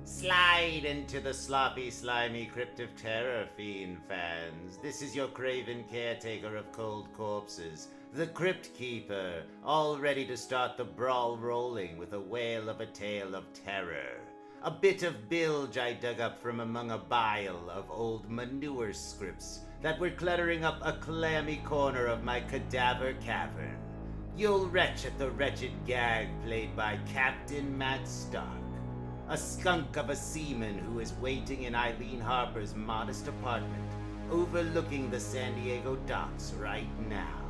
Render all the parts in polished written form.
Slide into the sloppy, slimy Crypt of Terror, fiend fans. This is your craven caretaker of cold corpses, the Crypt Keeper, all ready to start the brawl rolling with a wail of a tale of terror. A bit of bilge I dug up from among a pile of old manure scripts that were cluttering up a clammy corner of my cadaver cavern. You'll retch at the wretched gag played by Captain Matt Stark, a skunk of a seaman who is waiting in Eileen Harper's modest apartment overlooking the San Diego docks right now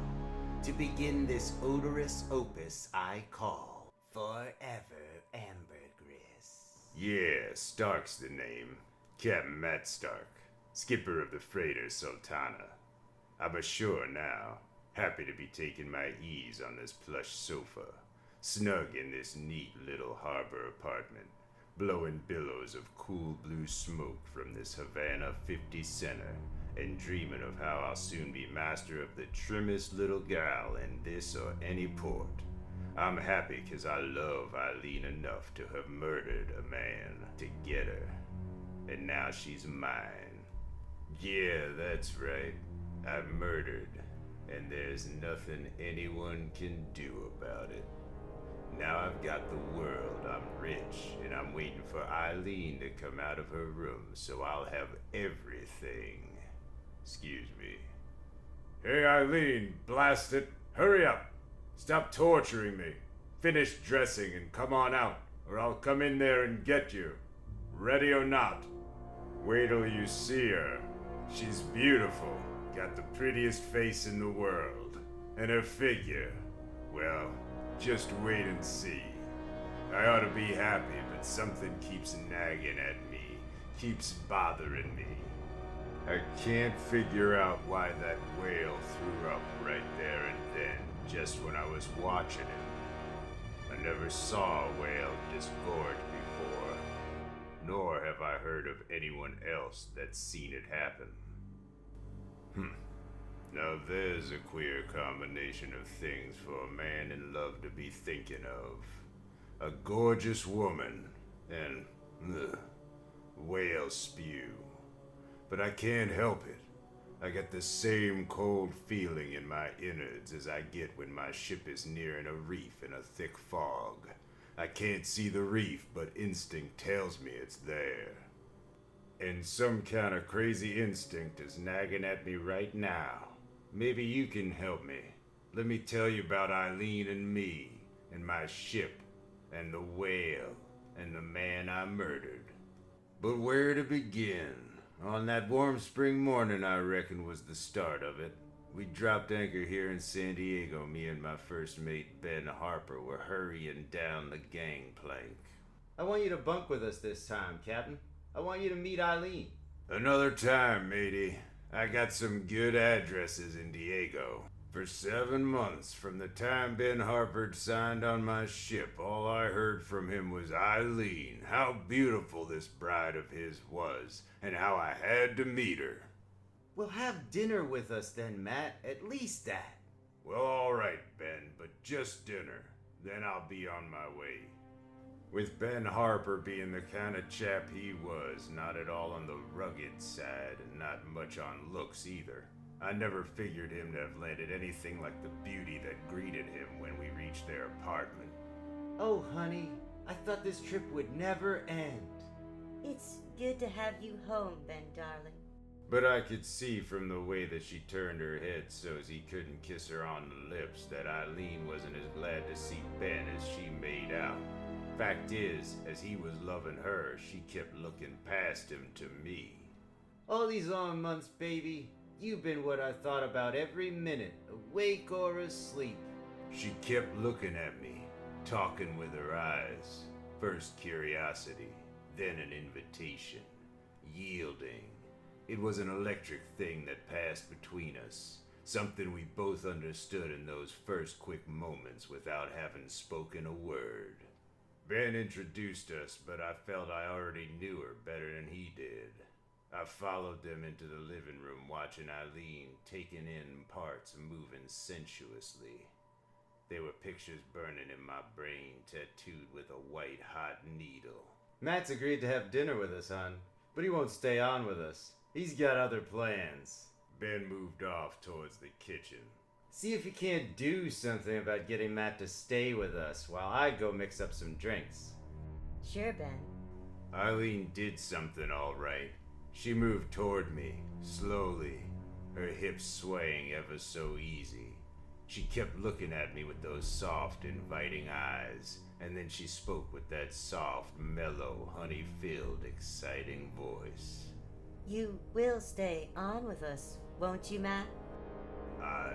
to begin this odorous opus I call Forever Ambergris. Yeah, Stark's the name. Captain Matt Stark, skipper of the freighter Sultana. I'm ashore now, happy to be taking my ease on this plush sofa, snug in this neat little harbor apartment, blowing billows of cool blue smoke from this Havana 50 center, and dreaming of how I'll soon be master of the trimmest little gal in this or any port. I'm happy 'cause I love Eileen enough to have murdered a man to get her. And now she's mine. Yeah, that's right. I murdered, and there's nothing anyone can do about it. Now I've got the world, I'm rich, and I'm waiting for Eileen to come out of her room so I'll have everything. Excuse me. Hey Eileen, blast it, hurry up! Stop torturing me. Finish dressing and come on out, or I'll come in there and get you. Ready or not. Wait till you see her. She's beautiful, got the prettiest face in the world, and her figure, well, just wait and see. I ought to be happy, but something keeps nagging at me, keeps bothering me. I can't figure out why that whale threw up right there and then, just when I was watching him. I never saw a whale disgorge before, nor have I heard of anyone else that's seen it happen. Now there's a queer combination of things for a man in love to be thinking of. A gorgeous woman and whale spew. But I can't help it. I get the same cold feeling in my innards as I get when my ship is nearing a reef in a thick fog. I can't see the reef, but instinct tells me it's there. And some kind of crazy instinct is nagging at me right now. Maybe you can help me. Let me tell you about Eileen and me, and my ship, and the whale, and the man I murdered. But where to begin? On that warm spring morning, I reckon, was the start of it. We dropped anchor here in San Diego. Me and my first mate, Ben Harper, were hurrying down the gangplank. I want you to bunk with us this time, Captain. I want you to meet Eileen. Another time, matey. I got some good addresses in Diego. For 7 months, from the time Ben Harper signed on my ship, all I heard from him was Eileen, how beautiful this bride of his was, and how I had to meet her. Well, have dinner with us then, Matt. At least that. Well, all right, Ben, but just dinner. Then I'll be on my way. With Ben Harper being the kind of chap he was, not at all on the rugged side, and not much on looks either, I never figured him to have landed anything like the beauty that greeted him when we reached their apartment. Oh, honey, I thought this trip would never end. It's good to have you home, Ben, darling. But I could see from the way that she turned her head so's he couldn't kiss her on the lips that Eileen wasn't as glad to see Ben as she made out. Fact is, as he was loving her, she kept looking past him to me. All these long months, baby, you've been what I thought about every minute, awake or asleep. She kept looking at me, talking with her eyes. First curiosity, then an invitation, yielding. It was an electric thing that passed between us, something we both understood in those first quick moments without having spoken a word. Ben introduced us, but I felt I already knew her better than he did. I followed them into the living room, watching Eileen taking in parts moving sensuously. There were pictures burning in my brain, tattooed with a white-hot needle. Matt's agreed to have dinner with us, hon, but he won't stay on with us. He's got other plans. Ben moved off towards the kitchen. See if you can't do something about getting Matt to stay with us while I go mix up some drinks. Sure, Ben. Eileen did something all right. She moved toward me, slowly, her hips swaying ever so easy. She kept looking at me with those soft, inviting eyes, and then she spoke with that soft, mellow, honey-filled, exciting voice. You will stay on with us, won't you, Matt? I...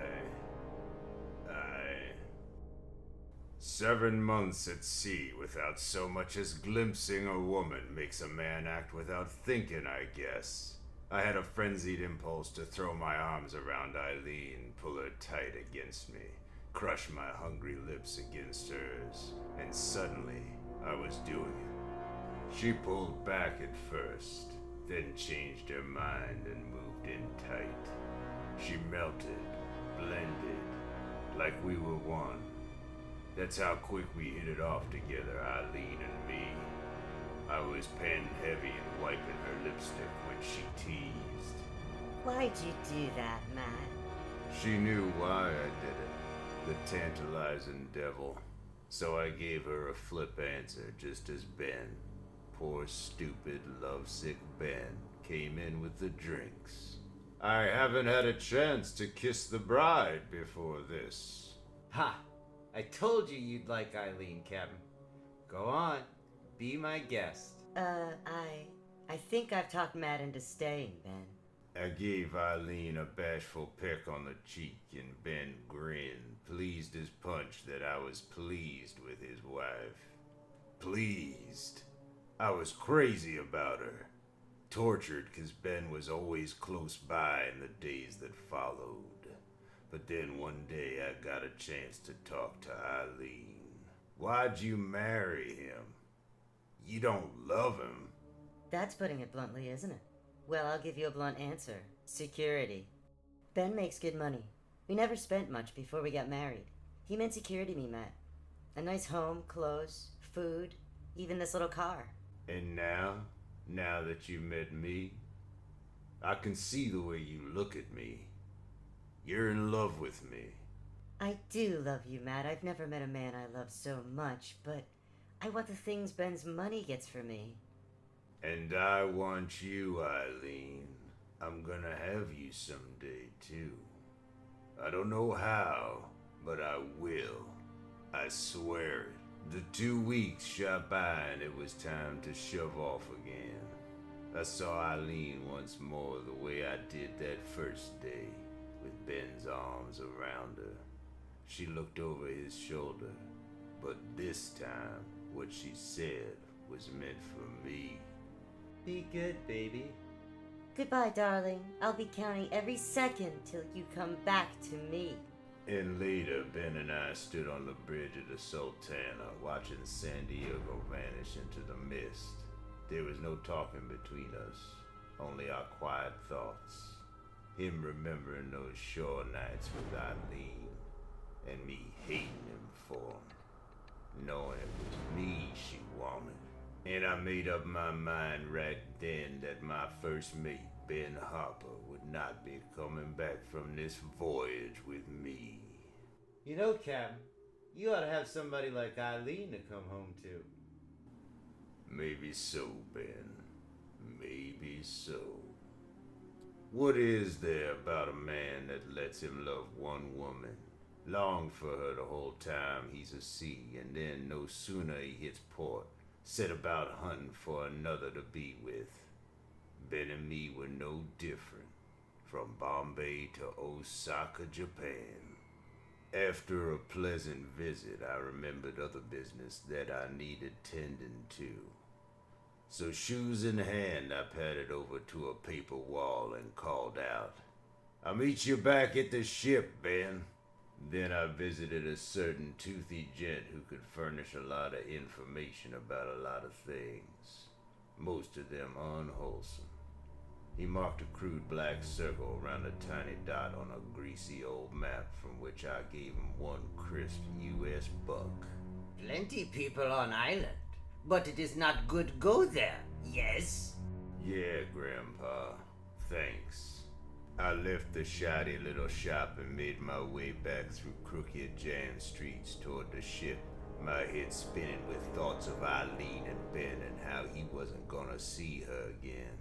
7 months at sea without so much as glimpsing a woman makes a man act without thinking, I guess. I had a frenzied impulse to throw my arms around Eileen, pull her tight against me, crush my hungry lips against hers, and suddenly I was doing it. She pulled back at first, then changed her mind and moved in tight. She melted, blended, like we were one. That's how quick we hit it off together, Eileen and me. I was pen heavy and wiping her lipstick when she teased. Why'd you do that, Matt? She knew why I did it. The tantalizing devil. So I gave her a flip answer just as Ben, poor stupid lovesick Ben, came in with the drinks. I haven't had a chance to kiss the bride before this. Ha! I told you you'd like Eileen, Captain. Go on, be my guest. I think I've talked Matt into staying, Ben. I gave Eileen a bashful peck on the cheek, and Ben grinned, pleased as punch that I was pleased with his wife. Pleased. I was crazy about her. Tortured because Ben was always close by in the days that followed. But then one day I got a chance to talk to Eileen. Why'd you marry him? You don't love him. That's putting it bluntly, isn't it? Well, I'll give you a blunt answer. Security. Ben makes good money. We never spent much before we got married. He meant security to me, Matt. A nice home, clothes, food, even this little car. And now that you met me, I can see the way you look at me. You're in love with me. I do love you, Matt. I've never met a man I love so much, but I want the things Ben's money gets for me. And I want you, Eileen. I'm gonna have you someday, too. I don't know how, but I will. I swear it. The 2 weeks shot by and it was time to shove off again. I saw Eileen once more the way I did that first day, with Ben's arms around her. She looked over his shoulder, but this time what she said was meant for me. Be good, baby. Goodbye, darling. I'll be counting every second till you come back to me. And later, Ben and I stood on the bridge of the Sultana, watching San Diego vanish into the mist. There was no talking between us, only our quiet thoughts. Him remembering those shore nights with Eileen, and me hating him for him, knowing it was me she wanted. And I made up my mind right then that my first mate, Ben Harper, would not be coming back from this voyage with me. You know, Captain, you ought to have somebody like Eileen to come home to. Maybe so, Ben. Maybe so. What is there about a man that lets him love one woman, long for her the whole time he's at sea, and then no sooner he hits port, set about hunting for another to be with? Ben and me were no different, from Bombay to Osaka, Japan. After a pleasant visit, I remembered other business that I needed tending to. So shoes in hand, I padded over to a paper wall and called out, "I'll meet you back at the ship, Ben." Then I visited a certain toothy gent who could furnish a lot of information about a lot of things, most of them unwholesome. He marked a crude black circle around a tiny dot on a greasy old map from which I gave him one crisp U.S. buck. Plenty people on island, but it is not good go there, yes? Yeah, Grandpa. Thanks. I left the shoddy little shop and made my way back through crooked jam streets toward the ship, my head spinning with thoughts of Eileen and Ben and how he wasn't gonna see her again.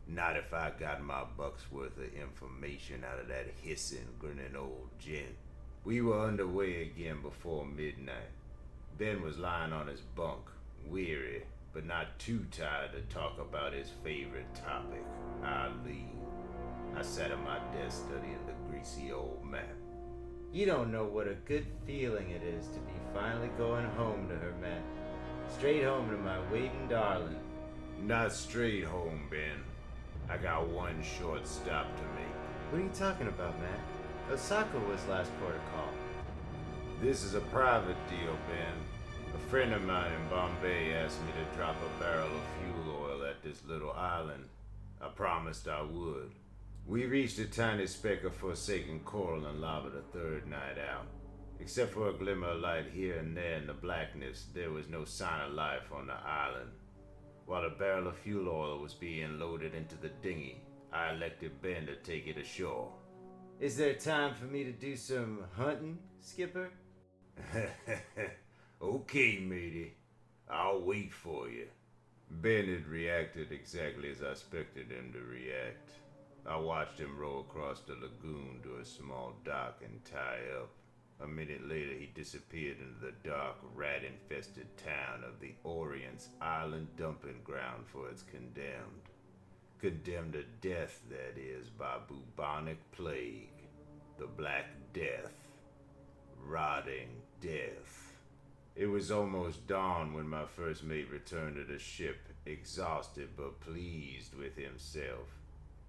Not if I got my buck's worth of information out of that hissing, grinning old gent. We were underway again before midnight. Ben was lying on his bunk, weary, but not too tired to talk about his favorite topic, Eileen. I sat at my desk studying the greasy old map. You don't know what a good feeling it is to be finally going home to her, Matt. Straight home to my waiting darling. Not straight home, Ben. I got one short stop to make. What are you talking about, Matt? Osaka was last port of call. This is a private deal, Ben. A friend of mine in Bombay asked me to drop a barrel of fuel oil at this little island. I promised I would. We reached a tiny speck of forsaken coral and lava the third night out. Except for a glimmer of light here and there in the blackness, there was no sign of life on the island. While a barrel of fuel oil was being loaded into the dinghy, I elected Ben to take it ashore. Is there time for me to do some hunting, Skipper? Okay, matey. I'll wait for you. Ben had reacted exactly as I expected him to react. I watched him row across the lagoon to a small dock and tie up. A minute later, he disappeared into the dark, rat-infested town of the Orient's island dumping ground for its condemned. Condemned to death, that is, by bubonic plague. The Black Death. Rotting death. It was almost dawn when my first mate returned to the ship, exhausted but pleased with himself.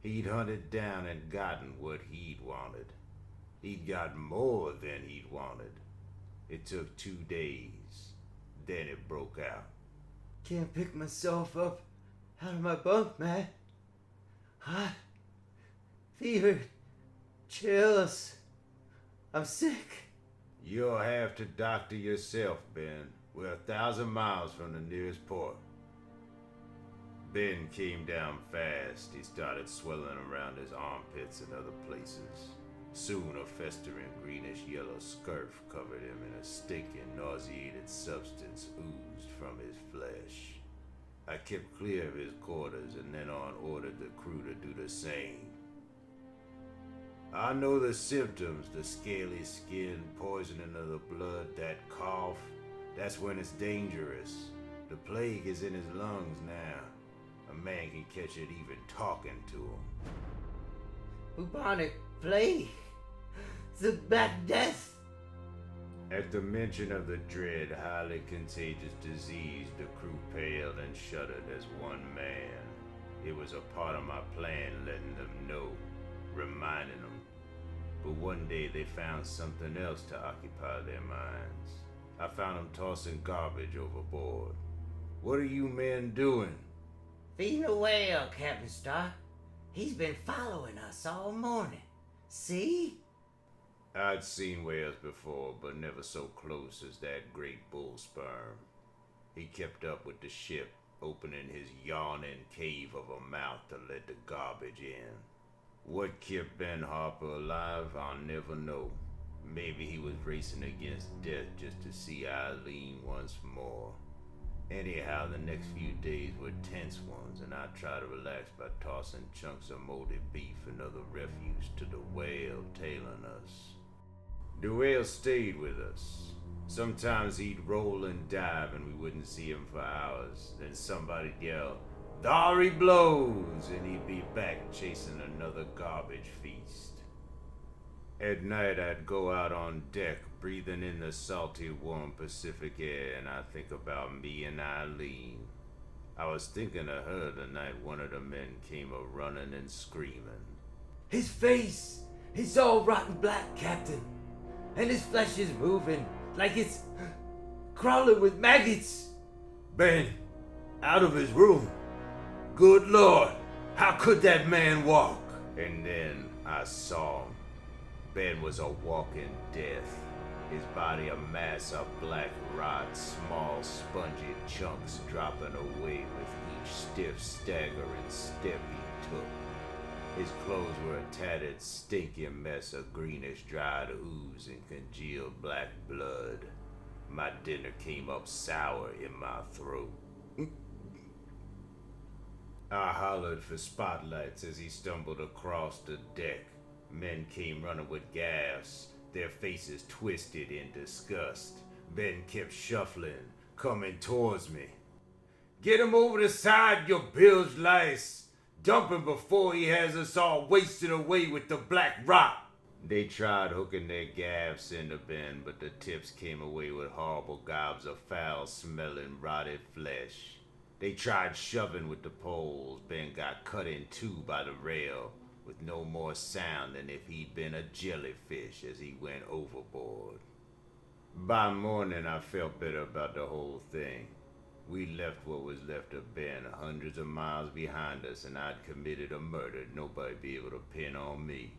He'd hunted down and gotten what he'd wanted. He'd got more than he'd wanted. It took 2 days. Then it broke out. Can't pick myself up out of my bunk, Matt. Hot. Fever. Chills. I'm sick. You'll have to doctor yourself, Ben. We're 1,000 miles from the nearest port. Ben came down fast. He started swelling around his armpits and other places. Soon a festering greenish-yellow scurf covered him and a stinking, nauseated substance oozed from his flesh. I kept clear of his quarters and then on ordered the crew to do the same. I know the symptoms, the scaly skin, poisoning of the blood, that cough. That's when it's dangerous. The plague is in his lungs now. A man can catch it even talking to him. Bubonic plague? The Black Death? At the mention of the dread, highly contagious disease, the crew paled and shuddered as one man. It was a part of my plan letting them know, reminding them. But one day they found something else to occupy their minds. I found them tossing garbage overboard. What are you men doing? Feeding a whale, Captain Stark. He's been following us all morning. See? I'd seen whales before, but never so close as that great bull sperm. He kept up with the ship, opening his yawning cave of a mouth to let the garbage in. What kept Ben Harper alive, I'll never know. Maybe he was racing against death just to see Eileen once more. Anyhow, the next few days were tense ones, and I tried to relax by tossing chunks of moldy beef and other refuse to the whale tailing us. The whale stayed with us. Sometimes he'd roll and dive and we wouldn't see him for hours. Then somebody'd yell, "There he blows!" and he'd be back chasing another garbage feast. At night I'd go out on deck, breathing in the salty, warm Pacific air, and I'd think about me and Eileen. I was thinking of her the night one of the men came a-running and screaming. His face! It's all rotten black, Captain. And his flesh is moving like it's crawling with maggots. Ben! Out of his room! Good Lord! How could that man walk? And then I saw him. Ben was a walking death. His body a mass of black rot, small spongy chunks dropping away with each stiff staggering step he took. His clothes were a tattered, stinking mess of greenish dried ooze and congealed black blood. My dinner came up sour in my throat. I hollered for spotlights as he stumbled across the deck. Men came running with gaffs, their faces twisted in disgust. Ben kept shuffling, coming towards me. Get him over the side, you bilge lice! Dump him before he has us all wasted away with the black rot! They tried hooking their gaffs into Ben, but the tips came away with horrible gobs of foul-smelling, rotted flesh. They tried shoving with the poles. Ben got cut in two by the rail, with no more sound than if he'd been a jellyfish as he went overboard. By morning, I felt better about the whole thing. We left what was left of Ben hundreds of miles behind us, and I'd committed a murder nobody'd be able to pin on me.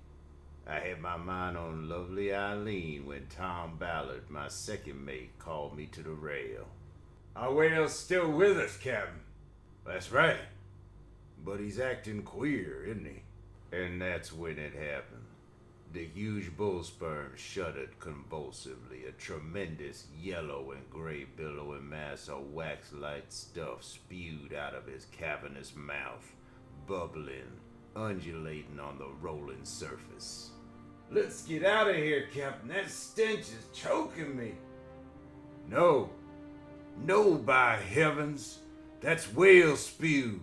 I had my mind on lovely Eileen when Tom Ballard, my second mate, called me to the rail. Our whale's still with us, Captain. That's right. But he's acting queer, isn't he? And that's when it happened. The huge bull sperm shuddered convulsively. A tremendous yellow and gray billowing mass of wax-like stuff spewed out of his cavernous mouth, bubbling, undulating on the rolling surface. Let's get out of here, Captain. That stench is choking me. No, by heavens. That's whale spew.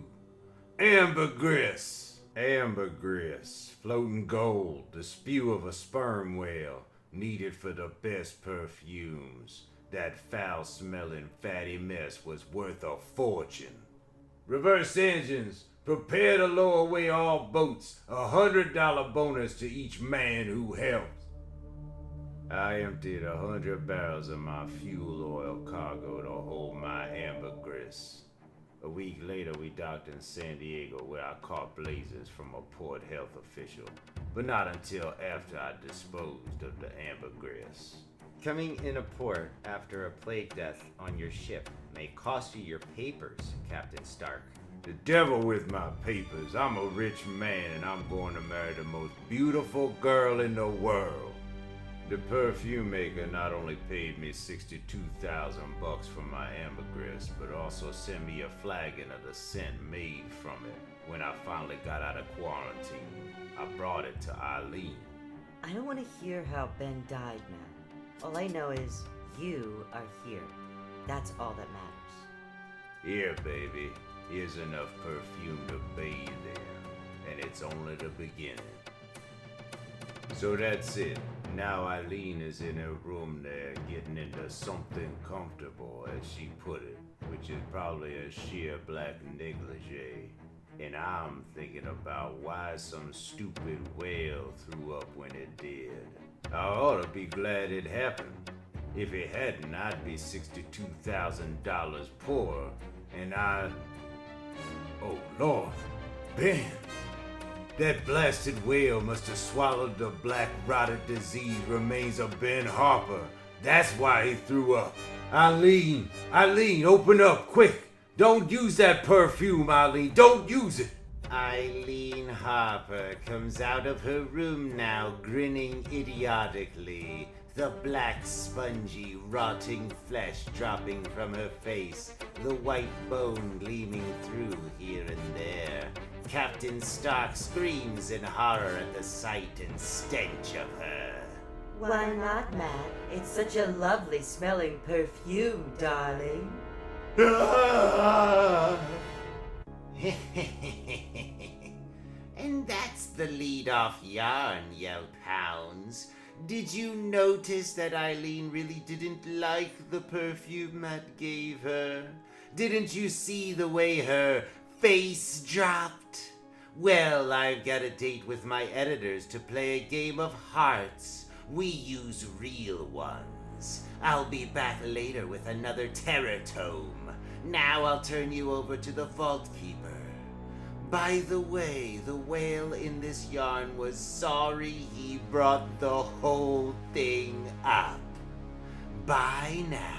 Ambergris. Ambergris, floating gold, the spew of a sperm whale, needed for the best perfumes. That foul-smelling fatty mess was worth a fortune. Reverse engines, prepare to lower away all boats, $100 bonus to each man who helps. I emptied 100 barrels of my fuel oil cargo to hold my ambergris. A week later, we docked in San Diego, where I caught blazes from a port health official, but not until after I disposed of the ambergris. Coming in a port after a plague death on your ship may cost you your papers, Captain Stark. The devil with my papers. I'm a rich man, and I'm going to marry the most beautiful girl in the world. The perfume maker not only paid me $62,000 for my ambergris, but also sent me a flagon of the scent made from it. When I finally got out of quarantine, I brought it to Eileen. I don't want to hear how Ben died, man. All I know is you are here. That's all that matters. Here, baby. Here's enough perfume to bathe in, and it's only the beginning. So that's it. Now Eileen is in her room there, getting into something comfortable, as she put it, which is probably a sheer black negligee. And I'm thinking about why some stupid whale threw up when it did. I ought to be glad it happened. If it hadn't, I'd be $62,000 poorer, and Oh, Lord. Ben! That blasted whale must have swallowed the black rotted disease remains of Ben Harper. That's why he threw up. Eileen, open up, quick. Don't use that perfume, Eileen. Don't use it. Eileen Harper comes out of her room now, grinning idiotically, the black, spongy, rotting flesh dropping from her face, the white bone gleaming through here and there. Captain Stark screams in horror at the sight and stench of her. Why not, Matt? It's such a lovely smelling perfume, darling. And that's the lead-off yarn, yelp hounds. Did you notice that Eileen really didn't like the perfume Matt gave her? Didn't you see the way her face dropped? Well, I've got a date with my editors to play a game of hearts. We use real ones. I'll be back later with another terror tome. Now I'll turn you over to the Vault Keeper. By the way, the whale in this yarn was sorry he brought the whole thing up. Bye now.